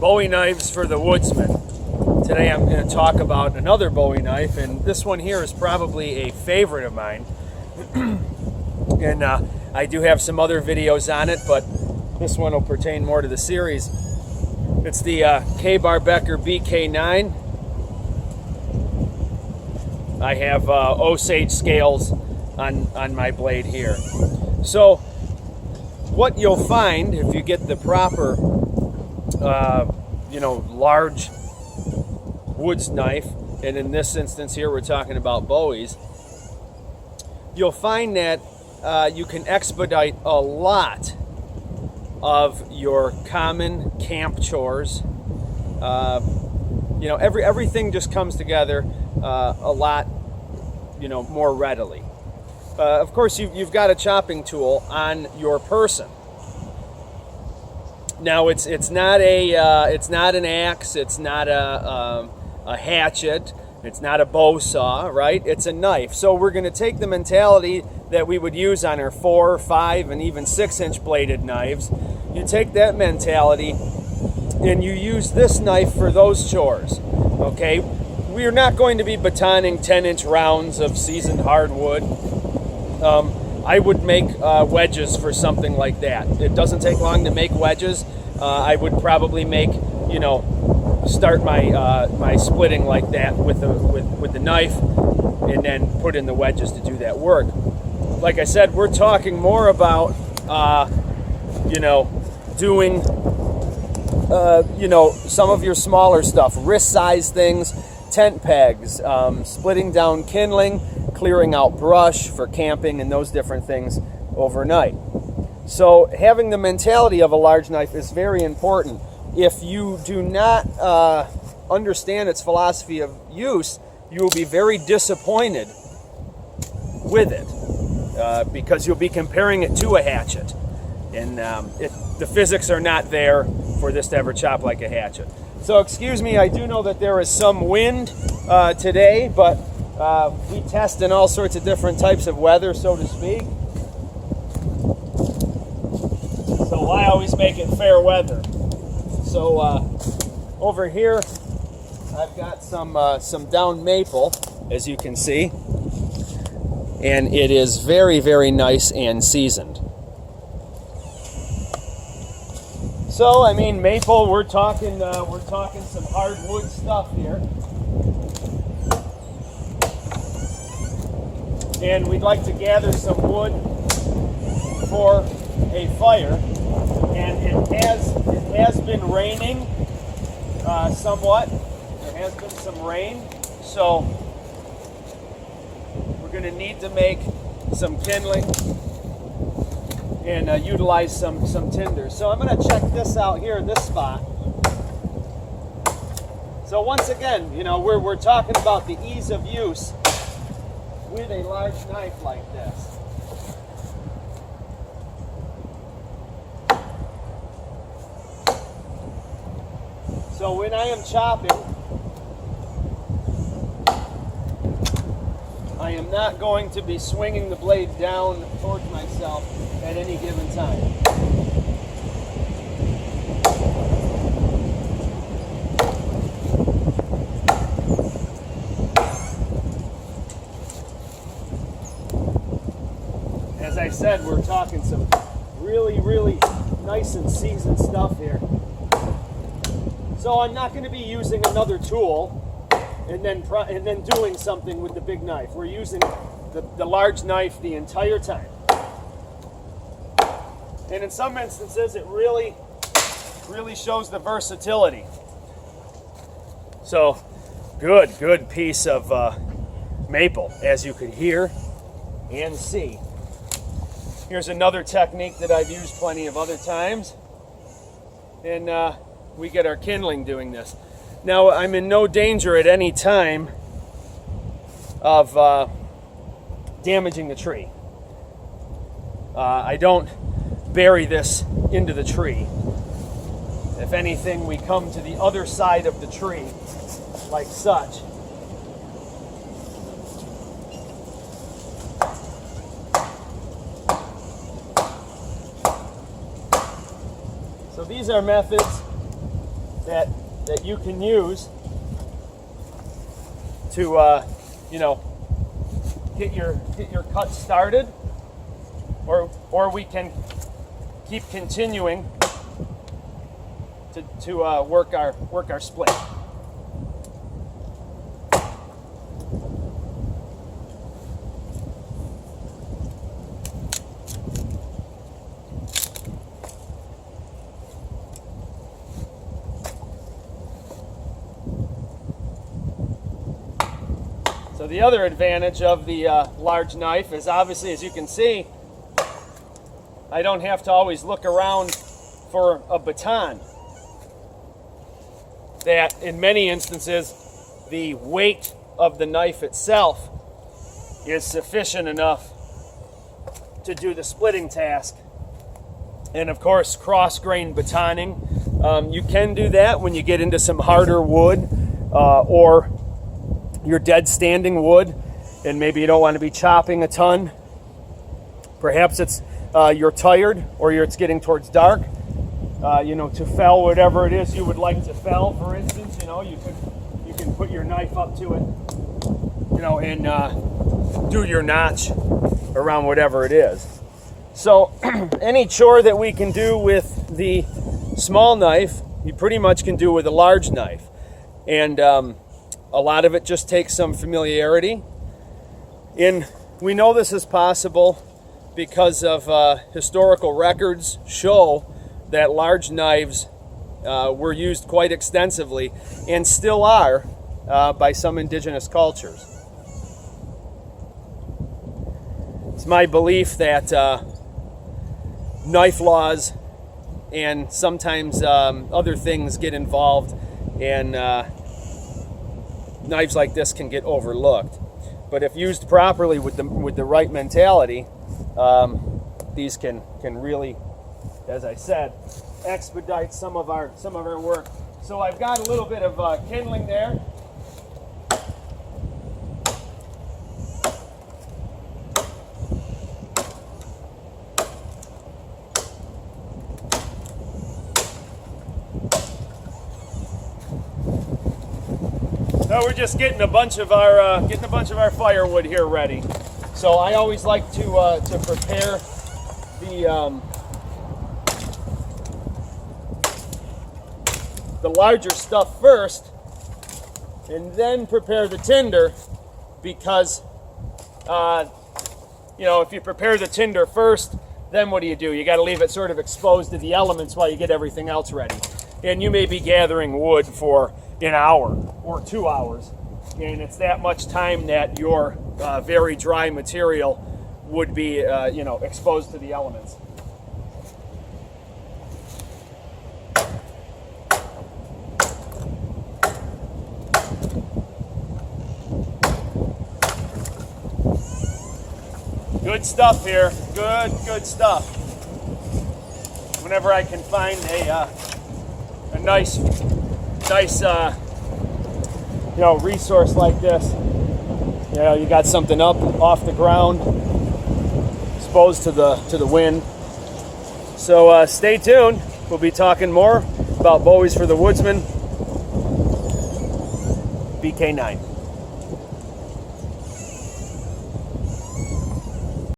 Bowie knives for the Woodsman. Today I'm going to talk about another Bowie knife, and this one here is probably a favorite of mine. And I do have some other videos on it, but this one will pertain more to the series. It's the Kabar BK9. I have Osage scales on my blade here. So what you'll find if you get the proper large woods knife, and in this instance here we're talking about Bowies, you'll find that you can expedite a lot of your common camp chores. Everything just comes together a lot more readily. Of course, you've got a chopping tool on your person. Now it's not an axe, it's not a hatchet, it's not a bow saw, right? It's a knife. So we're going to take the mentality that we would use on our 4, 5, and even 6-inch bladed knives. You take that mentality and you use this knife for those chores. Okay, we're not going to be batoning 10-inch rounds of seasoned hardwood. I would make wedges for something like that. It doesn't take long to make wedges. I would probably make, start my splitting like that with the knife, and then put in the wedges to do that work. Like I said, we're talking more about doing some of your smaller stuff, wrist size things, tent pegs, splitting down kindling, clearing out brush for camping and those different things overnight. So having the mentality of a large knife is very important. If you do not understand its philosophy of use, you will be very disappointed with it because you'll be comparing it to a hatchet, and the physics are not there for this to ever chop like a hatchet. So excuse me, I do know that there is some wind today, but we test in all sorts of different types of weather, so to speak. So I always make it fair weather. So over here, I've got some down maple, as you can see, and it is very, very nice and seasoned. So I mean, maple, we're talking some hardwood stuff here. And we'd like to gather some wood for a fire, and it has been raining somewhat. There has been some rain, so we're going to need to make some kindling and utilize some tinder. So I'm going to check this out here, this spot. So once again, we're talking about the ease of use with a large knife like this. So when I am chopping, I am not going to be swinging the blade down towards myself at any given time. As I said, we're talking some really, really nice and seasoned stuff here. So I'm not going to be using another tool and then doing something with the big knife. We're using the large knife the entire time. And in some instances, it really shows the versatility. So good piece of maple, as you could hear and see. Here's another technique that I've used plenty of other times, and we get our kindling doing this. Now, I'm in no danger at any time of damaging the tree. I don't bury this into the tree. If anything, we come to the other side of the tree, like such. So these are methods that you can use to you know, get your cut started, or we can keep continuing to work our split. So the other advantage of the large knife is, obviously, as you can see, I don't have to always look around for a baton. That in many instances, the weight of the knife itself is sufficient enough to do the splitting task. And of course, cross-grain batoning, you can do that when you get into some harder wood or your dead standing wood, and maybe you don't want to be chopping a ton. Perhaps it's you're tired, or it's getting towards dark. You know, to fell whatever it is you would like to fell, for instance, you know, you can put your knife up to it, you know, and do your notch around whatever it is. So any chore that we can do with the small knife, you pretty much can do with a large knife. And a lot of it just takes some familiarity. And we know this is possible because of historical records show that large knives were used quite extensively, and still are, by some indigenous cultures. It's my belief that knife laws and sometimes other things get involved, and knives like this can get overlooked. But if used properly with the right mentality, these can really, as I said, expedite some of our work. So I've got a little bit of kindling there. So we're just getting a bunch of our firewood here ready. So I always like to prepare the larger stuff first, and then prepare the tinder, because you know, if you prepare the tinder first, then what do? You got to leave it sort of exposed to the elements while you get everything else ready. And you may be gathering wood for an hour or 2 hours, and it's that much time that your very dry material would be you know, exposed to the elements. Good stuff here. Good stuff. Whenever I can find a nice you know, resource like this, you know, you got something up off the ground, exposed to the wind. So stay tuned. We'll be talking more about Bowies for the Woodsman. BK9.